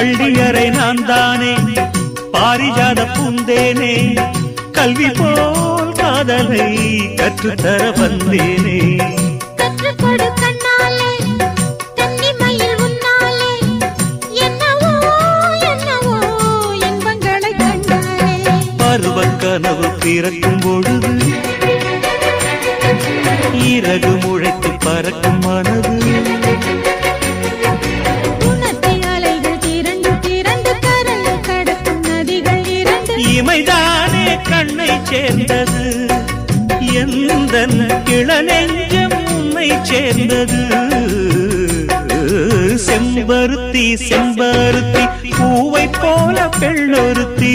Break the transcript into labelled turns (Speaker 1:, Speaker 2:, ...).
Speaker 1: பள்ளியறை நான் தானே பாரிஜாத பூந்தேனே கல்வி போல் காதலை கற்றுத்தர வந்தேனே
Speaker 2: கற்றுக்கொடு கண்ணாலே கன்னிமயில் உன்னாலே என்னவோ என்னவோ இன்பங்களை கண்டாலே
Speaker 1: பருவக் கனவு பிறக்கும் பொழுது இறகு முளைத்து பறக்கும் மனது
Speaker 2: உணர்த்தி அலைகள் திரண்டு திரண்டு கரல் கடக்கும் நதிகள் இரண்டு
Speaker 1: இமைதானே கண்ணை சேர்ந்தது எந்தன் இளநெஞ்சம் உன்னை சேர்ந்தது செம்பருத்தி செம்பருத்தி பூவை போல பெண்ணொருத்தி